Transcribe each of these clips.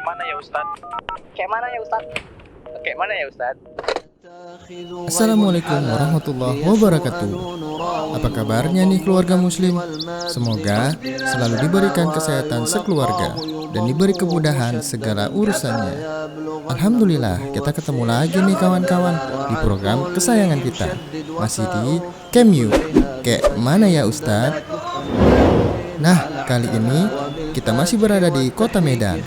mana ya Ustadz? Kayak mana ya Ustadz? Kayak mana ya Ustadz? Assalamualaikum warahmatullahi wabarakatuh. Apa kabarnya nih keluarga muslim? Semoga selalu diberikan kesehatan sekeluarga dan diberi kemudahan segala urusannya. Alhamdulillah, kita ketemu lagi nih kawan-kawan di program kesayangan kita. Masih di Kemyu. Kayak mana ya Ustadz? Nah, kali ini kita masih berada di kota Medan.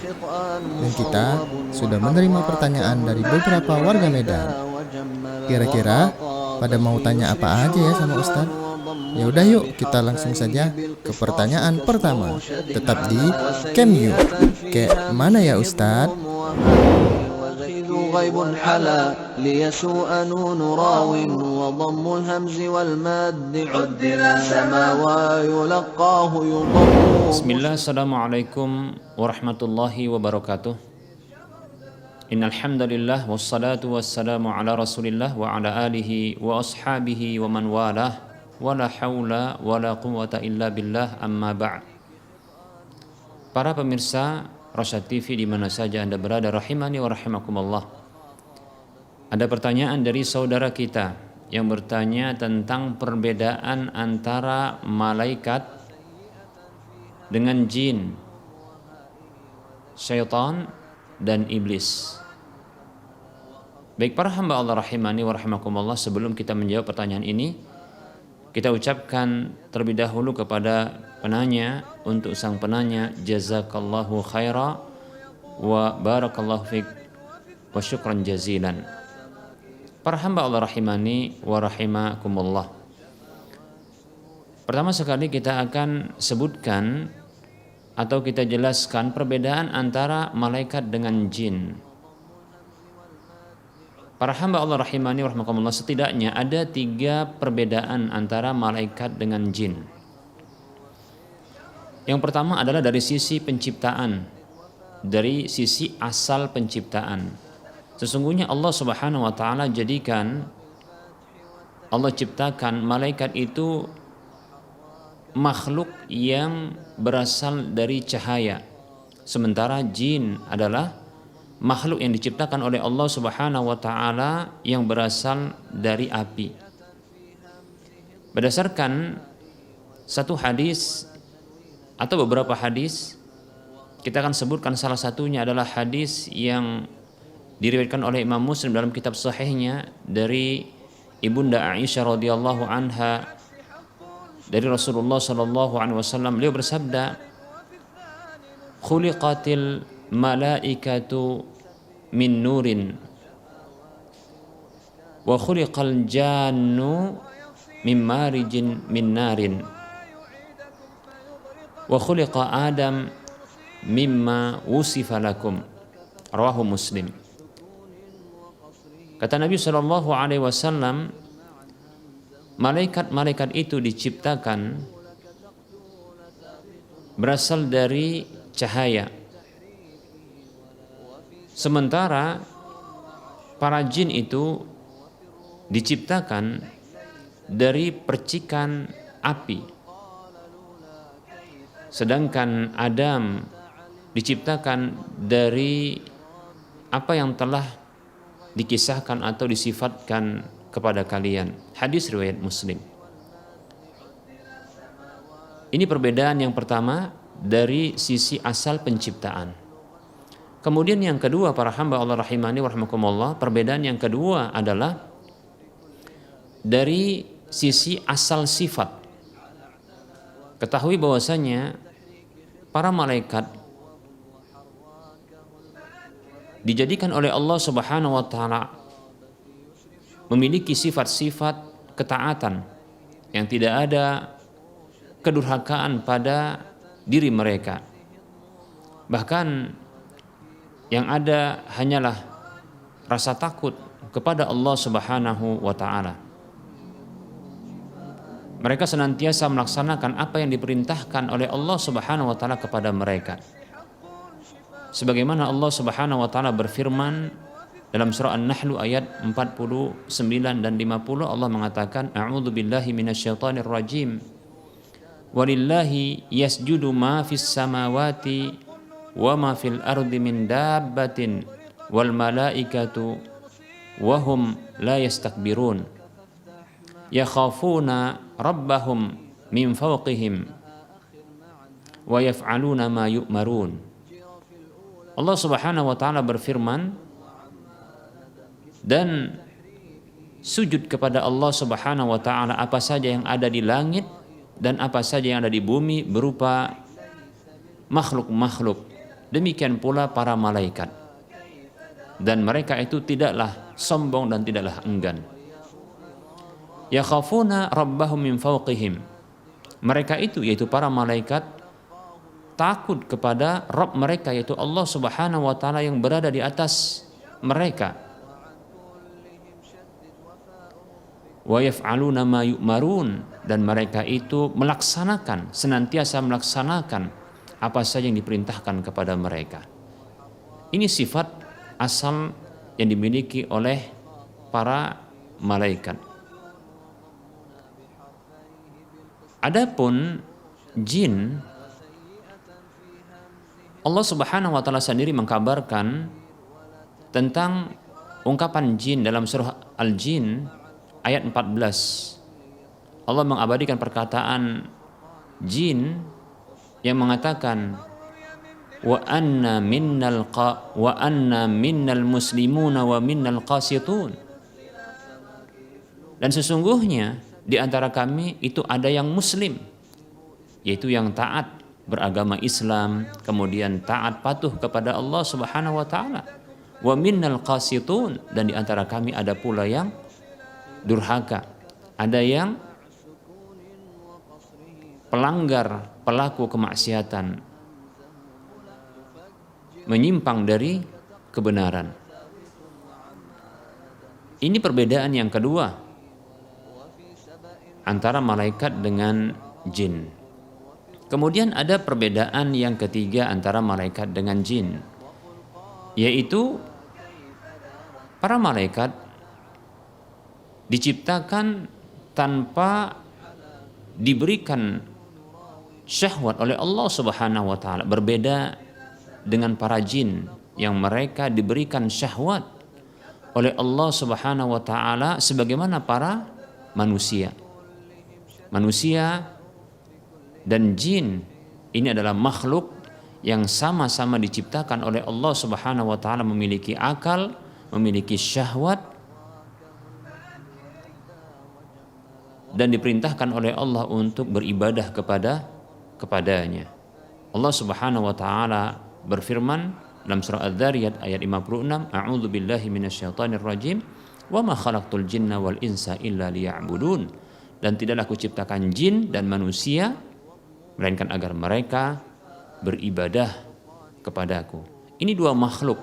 Dan kita sudah menerima pertanyaan dari beberapa warga Medan. Kira-kira pada mau tanya apa aja ya sama Ustadz? Ya udah yuk kita langsung saja ke pertanyaan pertama. Tetap di Kemyu. Kayak mana ya Ustadz? غيب حلا ليسوء نون راو وضم الهمز والماد عدل سما ويلقاه يضم. Bismillah, Assalamualaikum warahmatullahi wabarakatuh. Innal hamdalillah wassalatu wassalamu ala Rasulillah wa ala alihi wa ashabihi wa man walah wala haula wala quwwata illa billah, amma ba'd. Para pemirsa Rosyad TV di mana saja Anda berada, rahimani wa rahimakumullah. Ada pertanyaan dari saudara kita yang bertanya tentang perbedaan antara malaikat dengan jin, syaitan, dan iblis. Baik para hamba Allah rahimani wa rahimakumullah, sebelum kita menjawab pertanyaan ini, kita ucapkan terlebih dahulu kepada penanya, untuk sang penanya, jazakallahu khaira wa barakallahu fiq wa syukran jazilan. Para hamba Allah rahimani wa rahimakumullah, pertama sekali kita akan sebutkan atau kita jelaskan perbedaan antara malaikat dengan jin. Para hamba Allah rahimani wa rahimakumullah, setidaknya ada 3 perbedaan antara malaikat dengan jin. Yang pertama adalah dari sisi penciptaan, dari sisi asal penciptaan. Sesungguhnya Allah Subhanahu wa taala Allah ciptakan malaikat itu makhluk yang berasal dari cahaya, sementara jin adalah makhluk yang diciptakan oleh Allah Subhanahu wa taala yang berasal dari api. Berdasarkan satu hadis atau beberapa hadis, kita akan sebutkan salah satunya adalah hadis yang diriwayatkan oleh Imam Muslim dalam kitab sahihnya dari Ibunda Aisyah radhiyallahu anha dari Rasulullah sallallahu alaihi wasallam. Beliau bersabda, "Khuliqatil malaikatu min nurin wa khuliqal jannu min marijin min narin wa khuliqa Adam mimma wusifa lakum." Rawahu Muslim. Kata Nabi sallallahu alaihi wasallam, malaikat-malaikat itu diciptakan berasal dari cahaya, sementara para jin itu diciptakan dari percikan api. Sedangkan Adam diciptakan dari apa yang telah dikisahkan atau disifatkan kepada kalian. Hadis riwayat Muslim. Ini perbedaan yang pertama dari sisi asal penciptaan. Kemudian yang kedua, para hamba Allah rahimani wa rahimakumullah, perbedaan yang kedua adalah dari sisi asal sifat. Ketahui bahwasanya para malaikat dijadikan oleh Allah Subhanahu wa taala memiliki sifat-sifat ketaatan yang tidak ada kedurhakaan pada diri mereka. Bahkan yang ada hanyalah rasa takut kepada Allah Subhanahu wa taala. Mereka senantiasa melaksanakan apa yang diperintahkan oleh Allah Subhanahu wa taala kepada mereka. Sebagaimana Allah Subhanahu wa taala berfirman dalam surah An-Nahl ayat 49 dan 50, Allah mengatakan, "A'udzu billahi minasyaitonir rajim. Walillahi yasjudu ma fis samawati wa ma fil ardi min dabbatin wal malaikatu wa hum la yastakbirun yakhafuna rabbahum min fawqihim wa yaf'aluna ma yu'marun. Allah Subhanahu wa taala berfirman, dan sujud kepada Allah Subhanahu wa taala apa saja yang ada di langit dan apa saja yang ada di bumi berupa makhluk-makhluk. Demikian pula para malaikat. Dan mereka itu tidaklah sombong dan tidaklah enggan. Yakhafuna rabbahum min fawqihim. Mereka itu, yaitu para malaikat, takut kepada Rabb mereka, yaitu Allah Subhanahu wa taala yang berada di atas mereka. Wa yaf'aluna ma yu'marun, dan mereka itu senantiasa melaksanakan apa saja yang diperintahkan kepada mereka. Ini sifat asal yang dimiliki oleh para malaikat. Adapun jin, Allah Subhanahu wa taala sendiri mengkabarkan tentang ungkapan jin dalam surah Al-Jin ayat 14. Allah mengabadikan perkataan jin yang mengatakan wa anna minnal muslimuna wa minnal qasitun. Dan sesungguhnya di antara kami itu ada yang muslim, yaitu yang taat beragama Islam, kemudian taat patuh kepada Allah Subhanahu wa taala. Wa minnal qasitun, dan di antara kami ada pula yang durhaka, ada yang pelanggar, pelaku kemaksiatan, menyimpang dari kebenaran. Ini perbedaan yang kedua antara malaikat dengan jin. Kemudian ada perbedaan yang ketiga antara malaikat dengan jin, yaitu para malaikat diciptakan tanpa diberikan syahwat oleh Allah Subhanahu wa taala, berbeda dengan para jin yang mereka diberikan syahwat oleh Allah Subhanahu wa taala sebagaimana para manusia. Manusia dan jin ini adalah makhluk yang sama-sama diciptakan oleh Allah Subhanahu wa taala, memiliki akal, memiliki syahwat, dan diperintahkan oleh Allah untuk beribadah kepadanya. Allah Subhanahu wa taala berfirman dalam surah Adz-Dzariyat ayat 56, A'udzu billahi minasyaitonir rajim, wa ma khalaqtul jinna wal insa illa liya'budun. Dan tidaklah kuciptakan jin dan manusia melainkan agar mereka beribadah kepadaku. Ini dua makhluk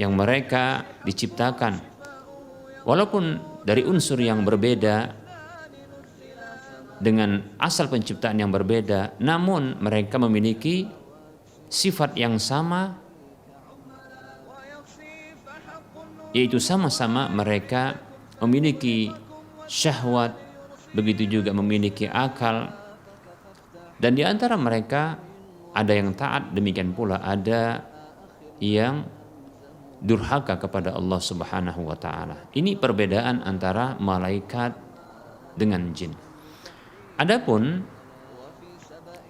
yang mereka diciptakan walaupun dari unsur yang berbeda, dengan asal penciptaan yang berbeda, namun mereka memiliki sifat yang sama, yaitu sama-sama mereka memiliki syahwat, begitu juga memiliki akal, dan di antara mereka ada yang taat, demikian pula ada yang durhaka kepada Allah Subhanahu wa taala. Ini perbedaan antara malaikat dengan jin. Adapun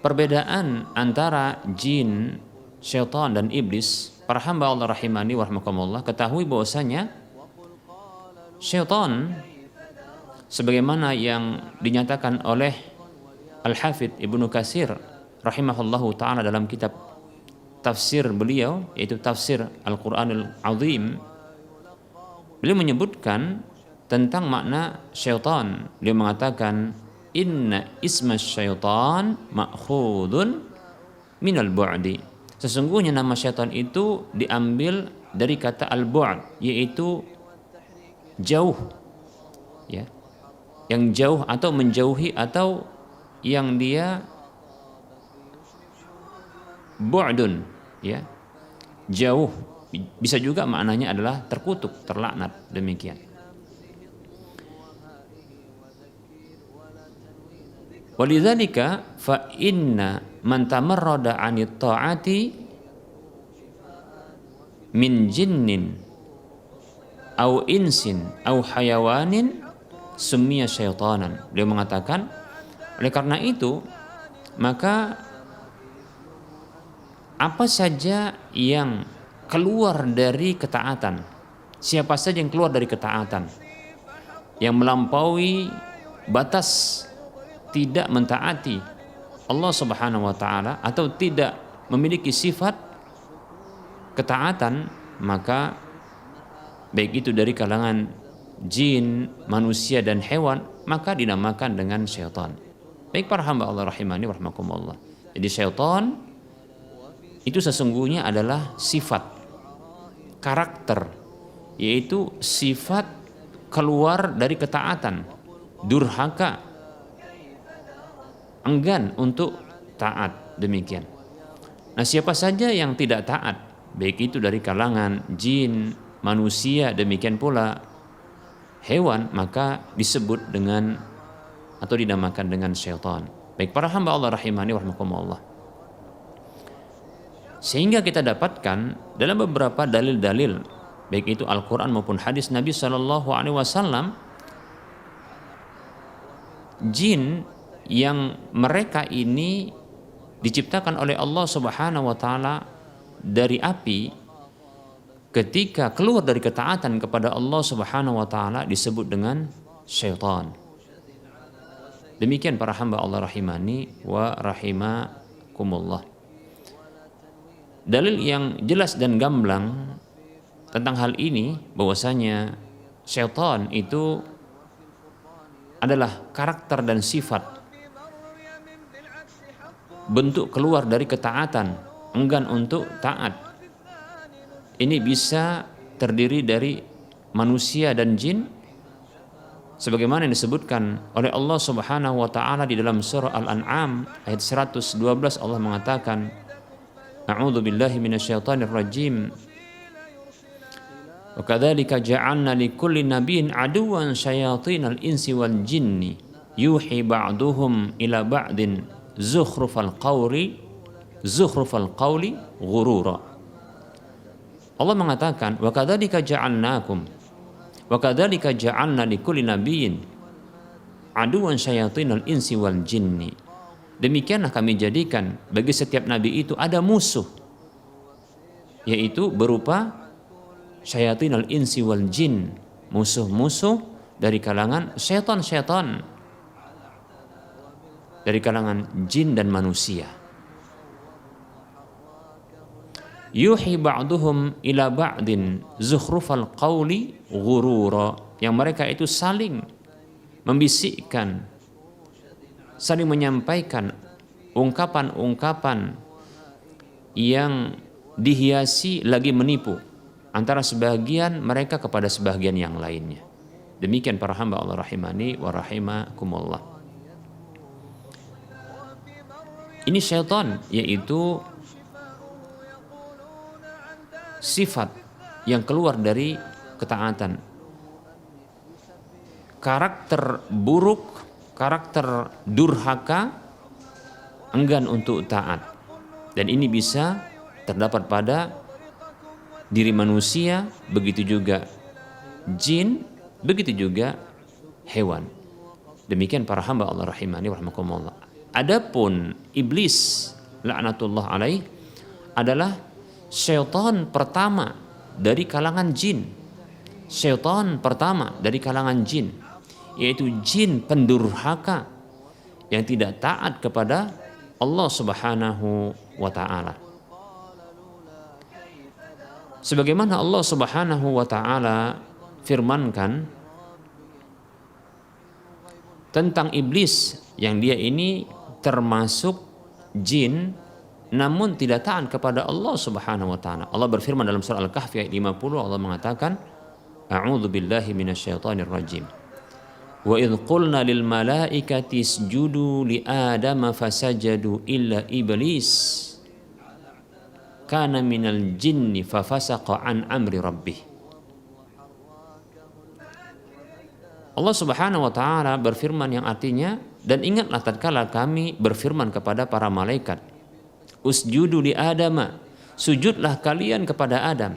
perbedaan antara jin, syaitan dan iblis, para hamba Allah rahimani wa rahmakumullah, ketahui bahwasanya syaitan sebagaimana yang dinyatakan oleh Al-Hafidz Ibnu Katsir rahimahullahu taala dalam kitab tafsir beliau, yaitu tafsir Al-Qur'anul Azim, beliau menyebutkan tentang makna syaitan. Beliau mengatakan inna isma syaitan ma'khudun minal bu'di. Sesungguhnya nama syaitan itu diambil dari kata al-bu'd, yaitu jauh, ya, yang jauh atau menjauhi, atau yang dia bu'dun, ya, jauh. Bisa juga maknanya adalah terkutuk, terlaknat, demikian. Walidzalika fa inna man tamarrada 'anit ta'ati min jinnin au insin au hayawanin summiya syaitanan. Beliau mengatakan, oleh karena itu maka apa saja yang keluar dari ketaatan, siapa saja yang keluar dari ketaatan, yang melampaui batas tidak mentaati Allah Subhanahu wa taala atau tidak memiliki sifat ketaatan, maka baik itu dari kalangan jin, manusia dan hewan, maka dinamakan dengan syaitan. Baik para hamba Allah rahimani wa rahmakumullah. Jadi syaitan itu sesungguhnya adalah sifat, karakter, yaitu sifat keluar dari ketaatan, durhaka, enggan untuk taat, demikian. Nah, siapa saja yang tidak taat, baik itu dari kalangan jin, manusia, demikian pula hewan, maka disebut dengan atau dinamakan dengan syaitan. Baik para hamba Allah rahimani wa rahmakumullah. Sehingga kita dapatkan dalam beberapa dalil-dalil, baik itu Al-Quran maupun hadis Nabi SAW, jin yang mereka ini diciptakan oleh Allah Subhanahu wa taala dari api, ketika keluar dari ketaatan kepada Allah Subhanahu wa taala disebut dengan syaitan. Demikian para hamba Allah rahimani wa rahimakumullah. Dalil yang jelas dan gamblang tentang hal ini bahwasanya syaitan itu adalah karakter dan sifat, bentuk keluar dari ketaatan, enggan untuk taat. Ini bisa terdiri dari manusia dan jin, sebagaimana yang disebutkan oleh Allah Subhanahu wa taala di dalam surah Al-An'am ayat 112. Allah mengatakan, A'udzu billahi minasyaitonir rajim. Wa kadzalika ja'alna likulli nabiyyin aduwwan syayatinal insi wal jinni yuhi ba'duhum ila ba'din zukhrufal qawli ghurura. Allah mengatakan, wa kadzalika ja'alna likulli nabiyyin aduwwan syayatinal insi wal jinni. Demikianlah kami jadikan bagi setiap nabi itu ada musuh, yaitu berupa syayatinal insi wal jin, musuh-musuh dari kalangan syaitan-syaitan, dari kalangan jin dan manusia. Yuhi ba'duhum ila ba'din zukhrufal qawli ghurura, yang mereka itu saling membisikkan, saling menyampaikan ungkapan-ungkapan yang dihiasi lagi menipu antara sebagian mereka kepada sebagian yang lainnya. Demikian para hamba Allah rahimani wa rahimakumullah. Ini syaitan, yaitu sifat yang keluar dari ketaatan, karakter buruk, karakter durhaka, enggan untuk taat. Dan ini bisa terdapat pada diri manusia, begitu juga jin, begitu juga hewan. Demikian para hamba Allah rahimani wa rahmakumullah. Adapun iblis laknatullah alaih adalah syaitan pertama dari kalangan jin. Syaitan pertama dari kalangan jin, yaitu jin pendurhaka yang tidak taat kepada Allah Subhanahu wa taala. Sebagaimana Allah Subhanahu wa taala firmankan tentang iblis, yang dia ini termasuk jin namun tidak taat kepada Allah Subhanahu wa taala. Allah berfirman dalam surah Al-Kahfi ayat 50, Allah mengatakan, A'udzu billahi minasyaitonir rajim. Wa idz qulna lil malaikati isjudu li adama fasajadu illa iblis kana minal jinni fafasaqa an amri rabbih. Allah Subhanahu wa taala berfirman yang artinya, dan ingatlah tatkala kami berfirman kepada para malaikat, usjudu li adama, sujudlah kalian kepada Adam.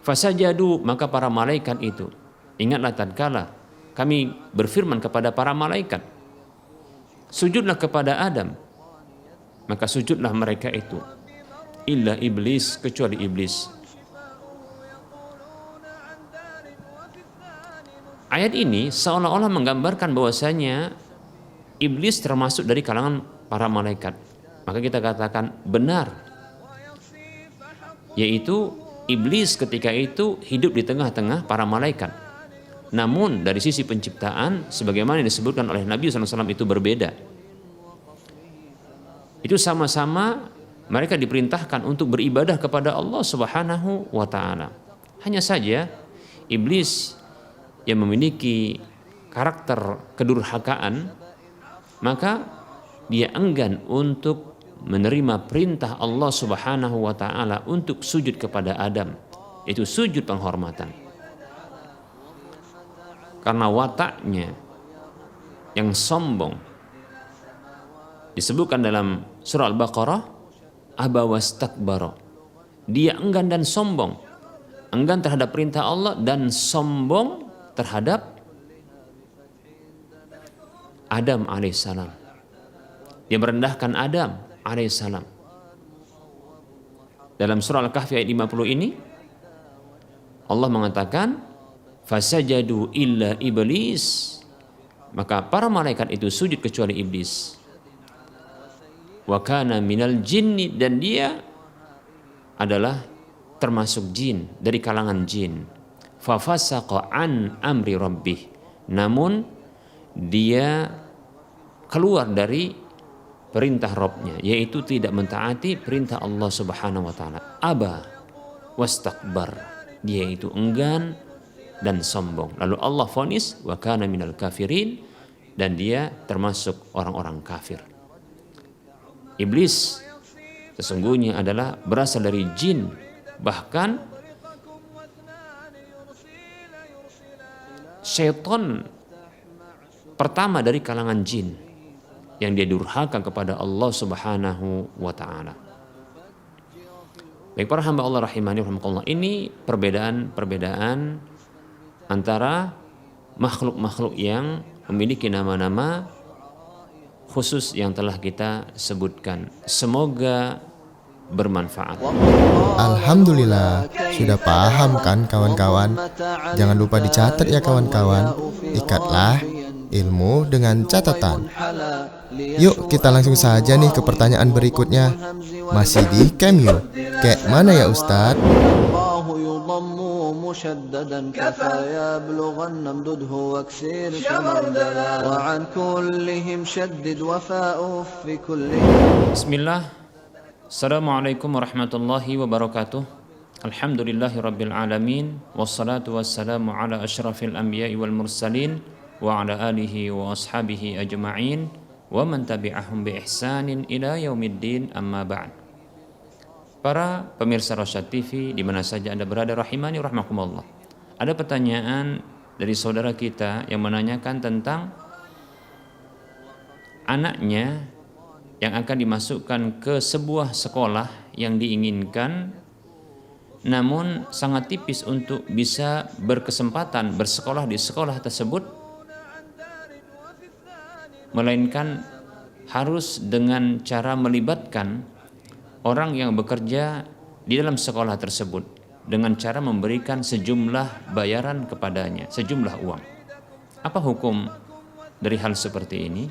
Fasajadu, maka para malaikat itu, ingatlah tatkala kami berfirman kepada para malaikat, sujudlah kepada Adam, maka sujudlah mereka itu, illa iblis, kecuali iblis. Ayat ini seolah-olah menggambarkan bahwasanya iblis termasuk dari kalangan para malaikat. Maka kita katakan benar, yaitu iblis ketika itu hidup di tengah-tengah para malaikat. Namun dari sisi penciptaan, sebagaimana yang disebutkan oleh Nabi SAW itu berbeda. Itu sama-sama mereka diperintahkan untuk beribadah kepada Allah Subhanahu wa Ta'ala. Hanya saja iblis yang memiliki karakter kedurhakaan, maka dia enggan untuk menerima perintah Allah Subhanahu wa Ta'ala untuk sujud kepada Adam. Itu sujud penghormatan. Karena wataknya yang sombong, disebutkan dalam surah Al-Baqarah, aba wastakbara. Dia enggan dan sombong. Enggan terhadap perintah Allah dan sombong terhadap Adam alaihissalam. Dia merendahkan Adam alaihissalam. Dalam surah Al-Kahfi ayat 50 ini Allah mengatakan, fasajadu illa iblis, maka para malaikat itu sujud kecuali iblis. Wa kana minal jinni, dan dia adalah termasuk jin, dari kalangan jin. Fafasaqa an amri rabbih, namun dia keluar dari perintah Rabbnya, yaitu tidak mentaati perintah Allah Subhanahu wa Ta'ala. Aba wastakbar, dia itu enggan dan sombong. Lalu Allah vonis wa kana minal kafirin, dan dia termasuk orang-orang kafir. Iblis sesungguhnya adalah berasal dari jin, bahkan syaitan pertama dari kalangan jin yang dia durhaka kepada Allah Subhanahu wa Ta'ala. Baik para hamba Allah rahimani rahimakumullah, ini perbedaan antara makhluk-makhluk yang memiliki nama-nama khusus yang telah kita sebutkan. Semoga bermanfaat. Alhamdulillah, sudah paham kan kawan-kawan? Jangan lupa dicatat ya kawan-kawan. Ikatlah ilmu dengan catatan. Yuk kita langsung saja nih ke pertanyaan berikutnya. Masih di Kemyu. Kayak mana ya Ustadz? مشددا كفى يبلغن نمدده واكسير وعن كلهم شدد وفاء في كلهم. Bismillah. Assalamualaikum warahmatullahi wabarakatuh. Alhamdulillahi rabbil alamin, wassalatu wassalamu ala asyrafil anbiya'i wal mursalin wa ala alihi wa ashabihi ajma'in wa man tabi'ahum bi ihsanin ila yaumiddin, amma ba'd. Para pemirsa Rosyad TV di mana saja Anda berada rahimani rahmakumullah. Ada pertanyaan dari saudara kita yang menanyakan tentang anaknya yang akan dimasukkan ke sebuah sekolah yang diinginkan, namun sangat tipis untuk bisa berkesempatan bersekolah di sekolah tersebut, melainkan harus dengan cara melibatkan orang yang bekerja di dalam sekolah tersebut dengan cara memberikan sejumlah bayaran kepadanya, sejumlah uang. Apa hukum dari hal seperti ini?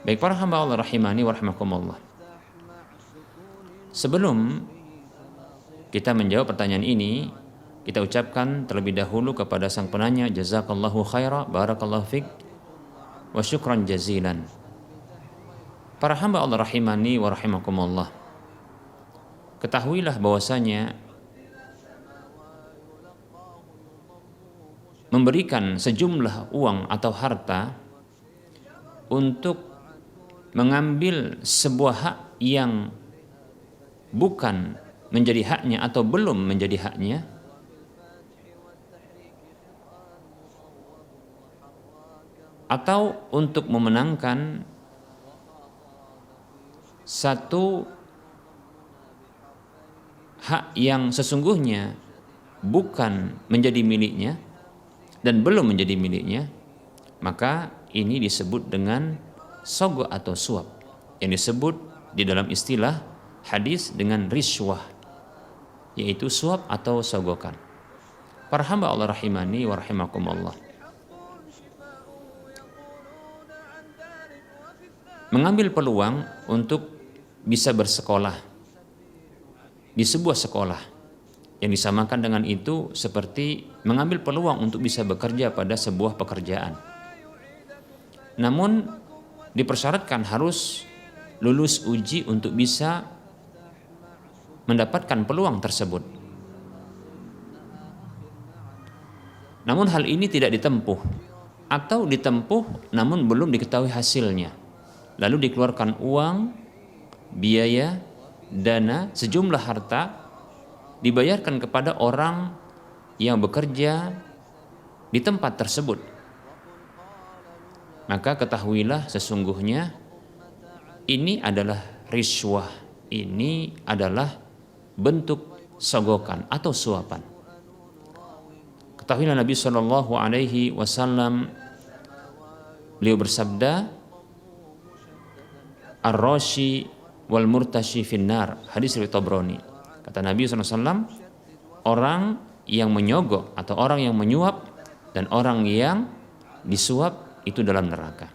Baik para hamba Allah rahimani wa rahmakumullah. Sebelum kita menjawab pertanyaan ini, kita ucapkan terlebih dahulu kepada sang penanya, jazakallahu khaira, barakallahu fik, wa syukran jazilan. Para hamba Allah rahimani wa rahimakumullah, ketahuilah bahwasanya memberikan sejumlah uang atau harta untuk mengambil sebuah hak yang bukan menjadi haknya atau belum menjadi haknya, atau untuk memenangkan satu hak yang sesungguhnya bukan menjadi miliknya dan belum menjadi miliknya, maka ini disebut dengan sogo atau suap, yang disebut di dalam istilah hadis dengan riswah, yaitu suap atau sogokan. Para hamba Allah rahimani wa rahimakumullah, mengambil peluang untuk bisa bersekolah di sebuah sekolah yang disamakan dengan itu seperti mengambil peluang untuk bisa bekerja pada sebuah pekerjaan. Namun dipersyaratkan harus lulus uji untuk bisa mendapatkan peluang tersebut. Namun hal ini tidak ditempuh, atau ditempuh namun belum diketahui hasilnya. Lalu dikeluarkan uang, biaya, dana, sejumlah harta dibayarkan kepada orang yang bekerja di tempat tersebut. Maka ketahuilah sesungguhnya ini adalah riswah, ini adalah bentuk sogokan atau suapan. Ketahuilah Nabi Shallallahu Alaihi Wasallam, beliau bersabda, ar-rashi wal murtashi finnar, hadis riwayat Tabrani. Kata Nabi SAW, orang yang menyogok atau orang yang menyuap dan orang yang disuap itu dalam neraka.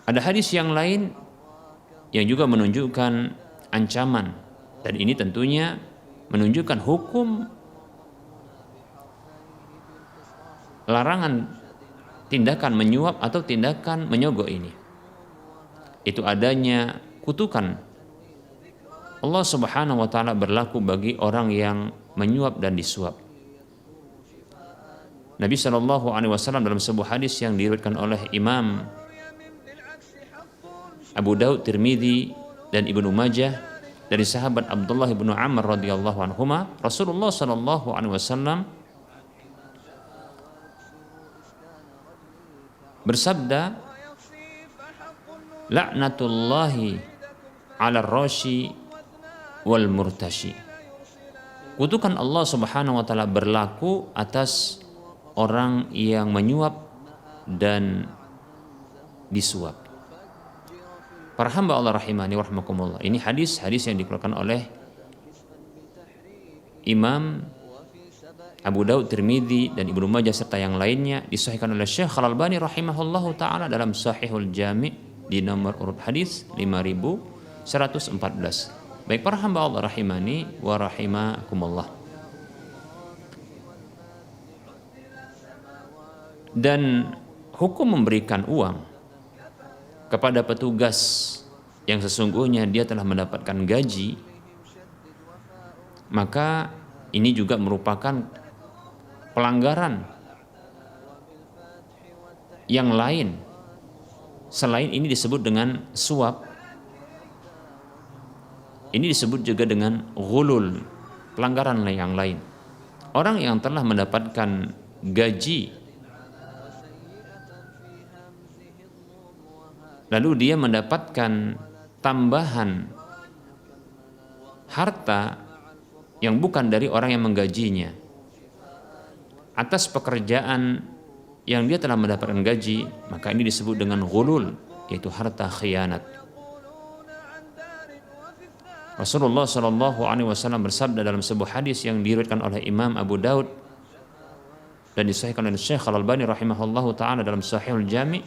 Ada hadis yang lain yang juga menunjukkan ancaman, dan ini tentunya menunjukkan hukum larangan tindakan menyuap atau tindakan menyogok ini. Itu adanya kutukan Allah Subhanahu wa taala berlaku bagi orang yang menyuap dan disuap. Nabi Shallallahu Alaihi Wasallam dalam sebuah hadis yang diriwayatkan oleh Imam Abu Daud, Tirmidzi dan Ibnu Majah dari sahabat Abdullah bin Amr radhiyallahu anhuma, Rasulullah Shallallahu Alaihi Wasallam bersabda, laknatullahi ala rashi wal murtashi. Kutukan Allah Subhanahu wa taala berlaku atas orang yang menyuap dan disuap. Para hamba Allah rahimani wa rahimakumullah, ini hadis yang dikeluarkan oleh Imam Abu Daud, Tirmidzi dan Ibnu Majah serta yang lainnya, disahihkan oleh Syekh Al-Albani rahimahullahu taala dalam Sahihul Jami' di nomor urut hadis 5114. Baik para hamba Allah rahimani wa rahimakumullah. Dan hukum memberikan uang kepada petugas yang sesungguhnya dia telah mendapatkan gaji, maka ini juga merupakan pelanggaran yang lain selain ini disebut dengan suap. Ini disebut juga dengan ghulul, pelanggaran yang lain. Orang yang telah mendapatkan gaji lalu dia mendapatkan tambahan harta yang bukan dari orang yang menggajinya atas pekerjaan yang dia telah mendapatkan gaji, maka ini disebut dengan ghulul, yaitu harta khianat. Rasulullah Shallallahu Alaihi Wasallam bersabda dalam sebuah hadis yang diriwayatkan oleh Imam Abu Daud dan disahihkan oleh Syekh Al-Albani rahimahullahu taala dalam Sahihul Jami',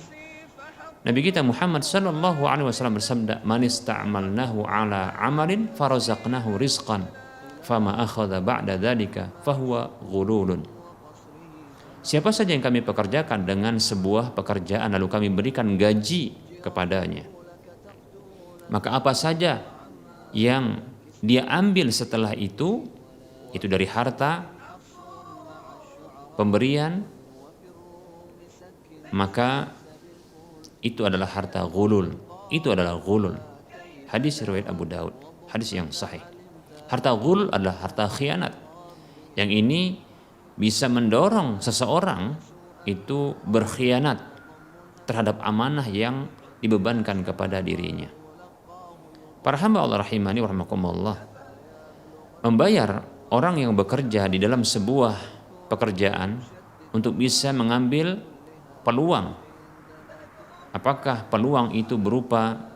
Nabi kita Muhammad Sallallahu Alaihi Wasallam bersabda, man ista'malnahu ala amalin farazaqnahu rizqan fama akhadha ba'da dzalika fahuwa ghululun. Siapa saja yang kami pekerjakan dengan sebuah pekerjaan lalu kami berikan gaji kepadanya, maka apa saja yang dia ambil setelah itu dari harta pemberian, maka itu adalah harta ghulul. Itu adalah ghulul. Hadis riwayat Abu Daud, hadis yang sahih. Harta ghulul adalah harta khianat. Yang ini bisa mendorong seseorang itu berkhianat terhadap amanah yang dibebankan kepada dirinya. Para hamba Allah rahimani wa rahimakumullah, membayar orang yang bekerja di dalam sebuah pekerjaan untuk bisa mengambil peluang. Apakah peluang itu berupa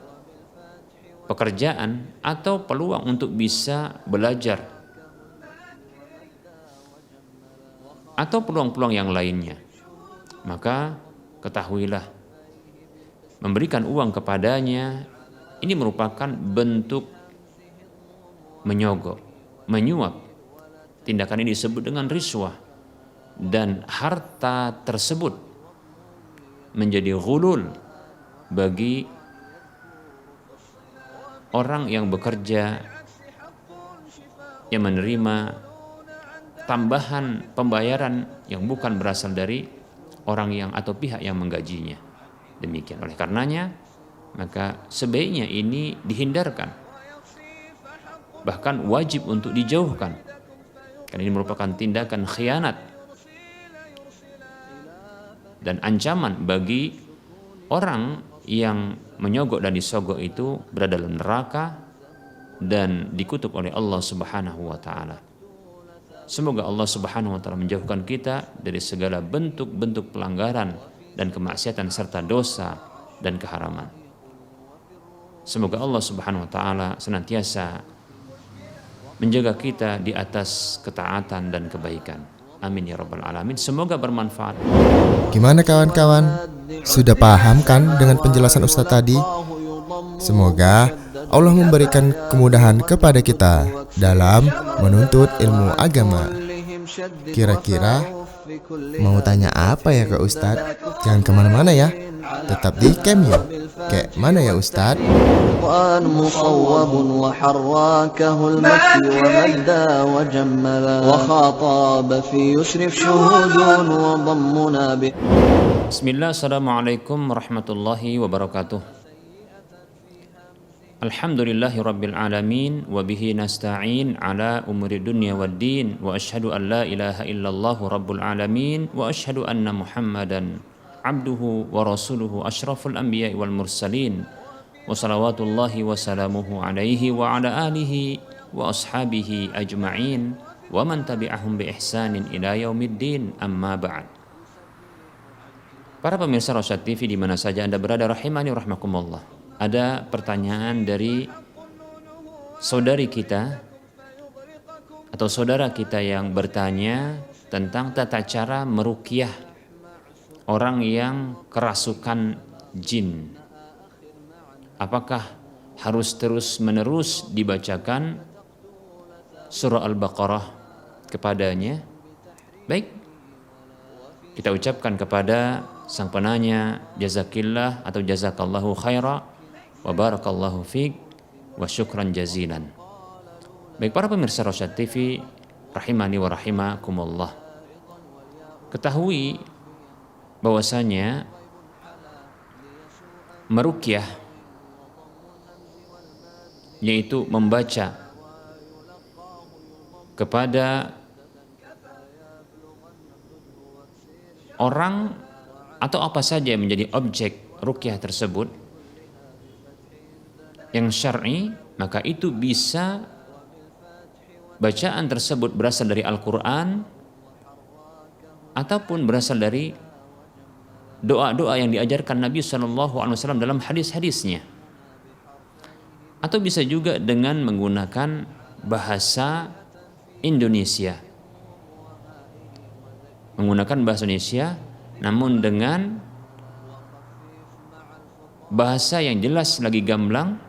pekerjaan atau peluang untuk bisa belajar atau peluang-peluang yang lainnya? Maka ketahuilah, memberikan uang kepadanya ini merupakan bentuk menyogok, menyuap. Tindakan ini disebut dengan riswah, dan harta tersebut menjadi ghulul bagi orang yang bekerja, yang menerima tambahan pembayaran yang bukan berasal dari orang yang atau pihak yang menggajinya. Demikian, oleh karenanya maka sebaiknya ini dihindarkan, bahkan wajib untuk dijauhkan, karena ini merupakan tindakan khianat dan ancaman bagi orang yang menyogok dan disogok itu berada dalam neraka dan dikutuk oleh Allah Subhanahu wa taala. Semoga Allah Subhanahu wa taala menjauhkan kita dari segala bentuk-bentuk pelanggaran dan kemaksiatan serta dosa dan keharaman. Semoga Allah Subhanahu wa taala senantiasa menjaga kita di atas ketaatan dan kebaikan. Amin ya rabbal alamin. Semoga bermanfaat. Gimana kawan-kawan? Sudah paham kan dengan penjelasan Ustadz tadi? Semoga Allah memberikan kemudahan kepada kita dalam menuntut ilmu agama. Kira-kira mau tanya apa ya ke Ustadz? Jangan kemana-mana ya, tetap di Cameo. Kayak mana ya Ustadz? القرآن مصوب وحراكه المكي ومدى وجملا وخاطب في يسرف شهود وضمنا به. Bismillah, assalamualaikum warahmatullahi wabarakatuh. Alhamdulillahi rabbil alamin, wa bihi nasta'in ala umuri dunya waddin, wa ashhadu an la ilaha illallah rabbul alamin, wa ashhadu anna muhammadan abduhu wa rasuluhu asyraful anbiya'i wal mursalin, wa salawatullahi wa salamuhu alaihi wa ala alihi wa ashabihi ajma'in wa man tabi'ahum bi ihsanin ila yaumiddin, amma ba'd. Para pemirsa Rosyad TV di mana saja Anda berada, rahimani rahmakumullah. Ada pertanyaan dari saudari kita atau saudara kita yang bertanya tentang tata cara meruqyah orang yang kerasukan jin. Apakah harus terus-menerus dibacakan surah Al-Baqarah kepadanya? Baik, kita ucapkan kepada sang penanya jazakillah atau jazakallahu khaira wa barakallahu fiq wa syukran jazilan. Baik para pemirsa Rosyad TV rahimani wa rahimakumullah, ketahui bahwasanya meruqyah yaitu membaca kepada orang atau apa saja yang menjadi objek ruqyah tersebut yang syar'i, maka itu bisa bacaan tersebut berasal dari Al-Quran ataupun berasal dari doa-doa yang diajarkan Nabi SAW dalam hadis-hadisnya, atau bisa juga dengan menggunakan bahasa Indonesia, namun dengan bahasa yang jelas lagi gamblang,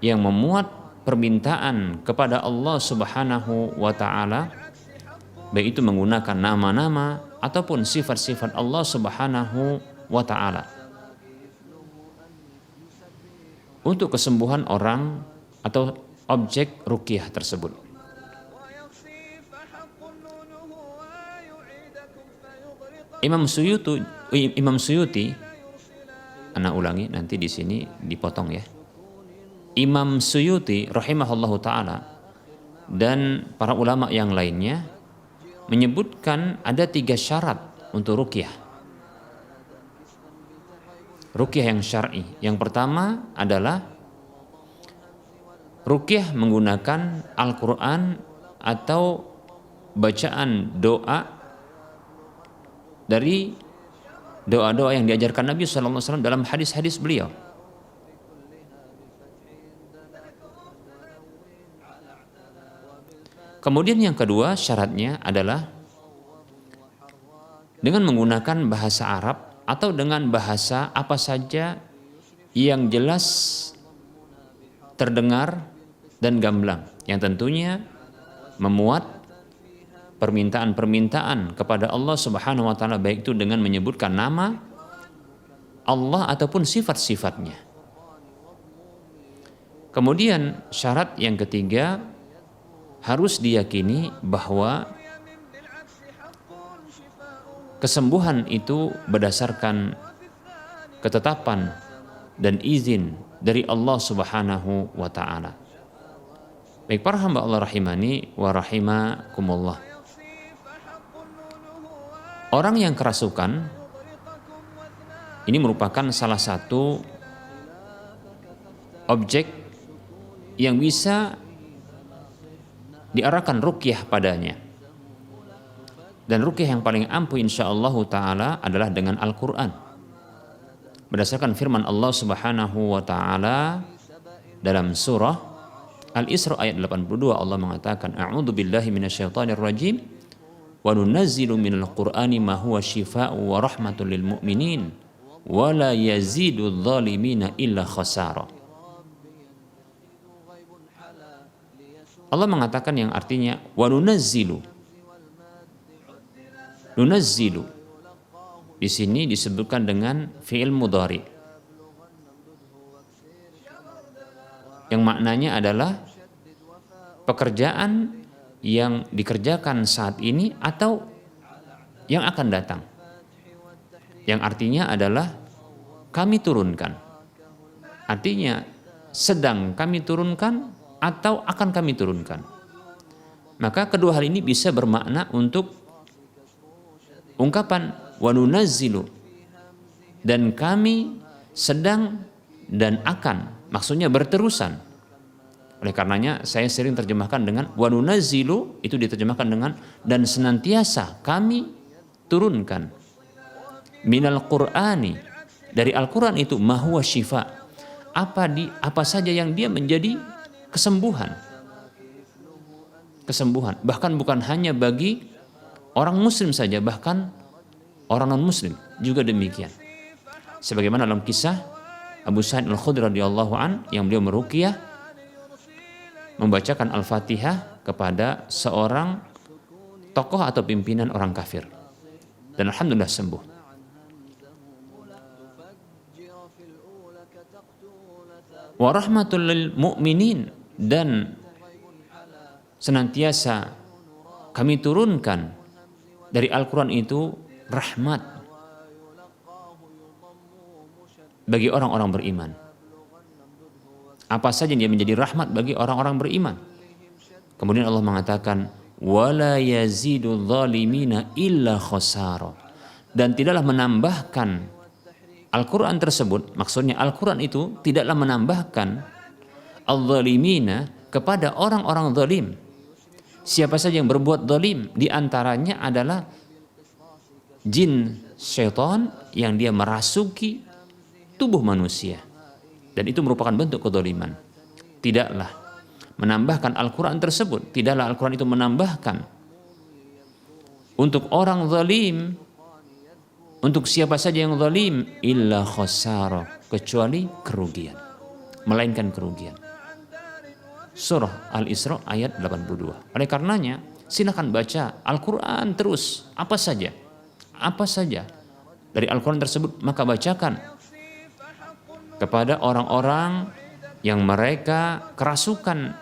yang memuat permintaan kepada Allah Subhanahu wa ta'ala, baik itu menggunakan nama-nama ataupun sifat-sifat Allah Subhanahu wa ta'ala untuk kesembuhan orang atau objek ruqyah tersebut. Imam Suyuti, anak ulangi nanti di sini dipotong ya. Imam Suyuti rahimahullahu ta'ala dan para ulama yang lainnya menyebutkan ada 3 syarat untuk ruqyah. Ruqyah yang syar'i. Yang pertama adalah ruqyah menggunakan Al-Quran atau bacaan doa dari doa-doa yang diajarkan Nabi SAW dalam hadis-hadis beliau. Kemudian yang kedua syaratnya adalah dengan menggunakan bahasa Arab atau dengan bahasa apa saja yang jelas terdengar dan gamblang, yang tentunya memuat permintaan-permintaan kepada Allah Subhanahu wa taala, baik itu dengan menyebutkan nama Allah ataupun sifat-sifatnya. Kemudian syarat yang ketiga, harus diyakini bahwa kesembuhan itu berdasarkan ketetapan dan izin dari Allah Subhanahu wa taala. Baik para hamba Allah rahimani wa rahimakumullah. Orang yang kerasukan ini merupakan salah satu objek yang bisa diarahkan ruqyah padanya. Dan ruqyah yang paling ampuh insyaallah taala adalah dengan Al-Qur'an. Berdasarkan firman Allah Subhanahu wa taala dalam surah Al-Isra ayat 82, Allah mengatakan, A'udzu billahi minasyaitonir rajim wa nunazzilu minal qur'ani ma huwa syifaa'u wa rahmatul lil mu'minin wa la yazidudz zalimina illa khasara. Allah mengatakan yang artinya wa nunazzilu. Nunazzilu di sini disebutkan dengan fi'il mudhari, yang maknanya adalah pekerjaan yang dikerjakan saat ini atau yang akan datang. Yang artinya adalah kami turunkan. Artinya sedang kami turunkan atau akan kami turunkan. Maka kedua hal ini bisa bermakna untuk ungkapan wa nunazzilu, dan kami sedang dan akan, maksudnya berterusan. Oleh karenanya saya sering terjemahkan dengan wa nunazzilu, itu diterjemahkan dengan dan senantiasa kami turunkan minal qur'ani, dari Al-Qur'an itu ma huwa syifa, apa saja yang dia menjadi kesembuhan. Bahkan bukan hanya bagi orang muslim saja, bahkan orang non muslim juga demikian. Sebagaimana dalam kisah Abu Sa'id Al-Khudri radhiyallahu an, yang beliau meruqyah membacakan Al-Fatihah kepada seorang tokoh atau pimpinan orang kafir, dan alhamdulillah sembuh. Wa rahmatul lil mu'minin, dan senantiasa kami turunkan dari Al-Quran itu rahmat bagi orang-orang beriman. Apa saja yang menjadi rahmat bagi orang-orang beriman. Kemudian Allah mengatakan wala yazidul zalimina illa khasara, dan tidaklah menambahkan Al-Quran tersebut, maksudnya Al-Quran itu tidaklah menambahkan al-zalimina kepada orang-orang zalim. Siapa saja yang berbuat zalim, di antaranya adalah jin syaitan yang dia merasuki tubuh manusia, dan itu merupakan bentuk kezaliman. Tidaklah menambahkan Al-Quran tersebut, tidaklah Al-Quran itu menambahkan untuk orang zalim, untuk siapa saja yang zalim, illa khasara, kecuali kerugian, melainkan kerugian. Surah Al-Isra ayat 82. Oleh karenanya silakan baca Al-Quran terus, apa saja dari Al-Quran tersebut, maka bacakan kepada orang-orang yang mereka kerasukan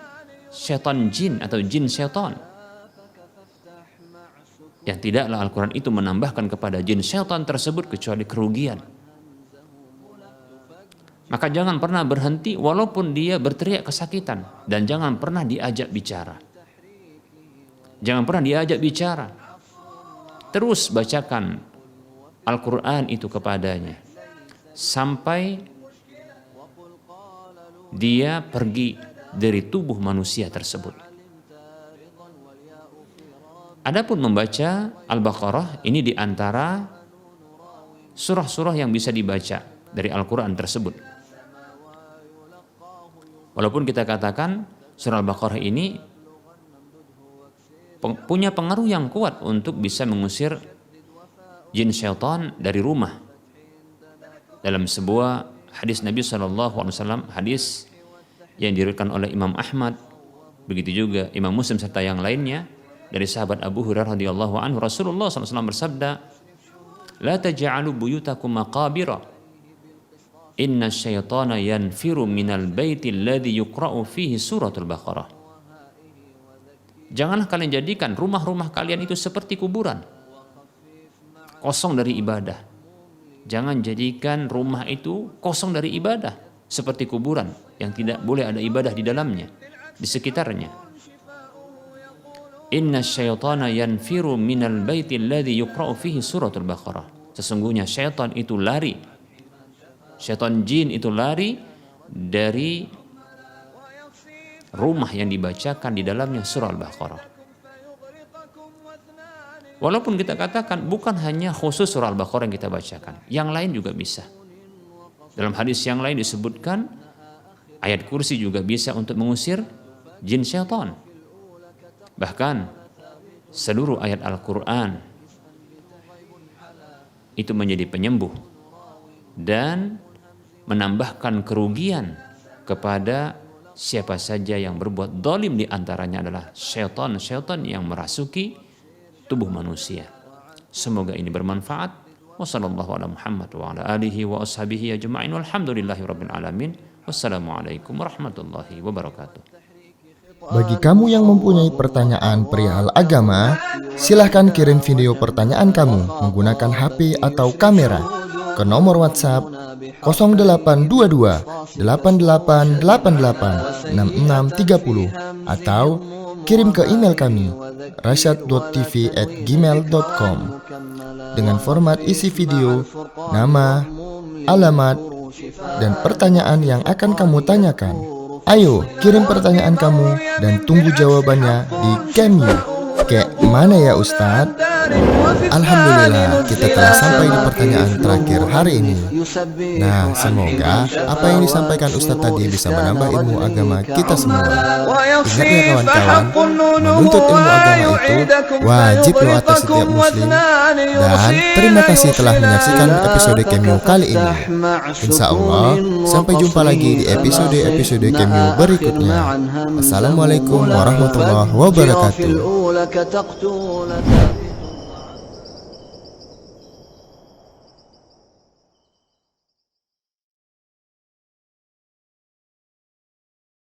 syaitan jin atau jin syaitan, yang tidaklah Al-Quran itu menambahkan kepada jin syaitan tersebut kecuali kerugian. Maka jangan pernah berhenti walaupun dia berteriak kesakitan, dan jangan pernah diajak bicara. Terus bacakan Al-Quran itu kepadanya sampai dia pergi dari tubuh manusia tersebut. Adapun membaca Al-Baqarah ini di antara surah-surah yang bisa dibaca dari Al-Quran tersebut. Walaupun kita katakan surah Al-Baqarah ini punya pengaruh yang kuat untuk bisa mengusir jin syaitan dari rumah. Dalam sebuah hadis Nabi SAW, hadis yang diriwayatkan oleh Imam Ahmad, begitu juga Imam Muslim serta yang lainnya, dari sahabat Abu Hurairah radhiyallahu anhu, Rasulullah SAW bersabda, "La taj'alu buyutakum maqabira. Inna syaitana yanfiru minal baiti alladhi yuqra'u fihi suratul Baqarah." Janganlah kalian jadikan rumah-rumah kalian itu seperti kuburan, kosong dari ibadah. Jangan jadikan rumah itu kosong dari ibadah, seperti kuburan yang tidak boleh ada ibadah di dalamnya, di sekitarnya. Inna syaitana yanfiru minal baiti alladhi yuqra'u fihi suratul Baqarah. Sesungguhnya syaitan itu lari, syaitan jin itu lari dari rumah yang dibacakan di dalamnya surah Al-Baqarah. Walaupun kita katakan bukan hanya khusus surah Al-Baqarah yang kita bacakan, yang lain juga bisa. Dalam hadis yang lain disebutkan ayat kursi juga bisa untuk mengusir jin syaitan. Bahkan seluruh ayat Al-Quran itu menjadi penyembuh dan menambahkan kerugian kepada siapa saja yang berbuat zalim, di antaranya adalah syaitan-syaitan yang merasuki tubuh manusia. Semoga ini bermanfaat. Wassallallahu ala Muhammad wa ala alihi wa ashabihi ajma'in walhamdulillahi rabbil alamin. Wassalamualaikum warahmatullahi wabarakatuh. Bagi kamu yang mempunyai pertanyaan perihal agama, silahkan kirim video pertanyaan kamu menggunakan HP atau kamera ke nomor WhatsApp 0822 8888 6630 atau kirim ke email kami rasyad.tv@gmail.com dengan format isi video, nama, alamat, dan pertanyaan yang akan kamu tanyakan. Ayo, kirim pertanyaan kamu dan tunggu jawabannya di Cameo. Kayak mana ya Ustadz? Alhamdulillah, kita telah sampai di pertanyaan terakhir hari ini. Nah, semoga apa yang disampaikan Ustadz tadi bisa menambah ilmu agama kita semua. Ingat ya kawan-kawan, menuntut ilmu agama itu wajib loh atas setiap muslim. Dan terima kasih telah menyaksikan episode Cameo kali ini. Insya Allah, sampai jumpa lagi di episode-episode Cameo berikutnya. Assalamualaikum warahmatullahi wabarakatuh.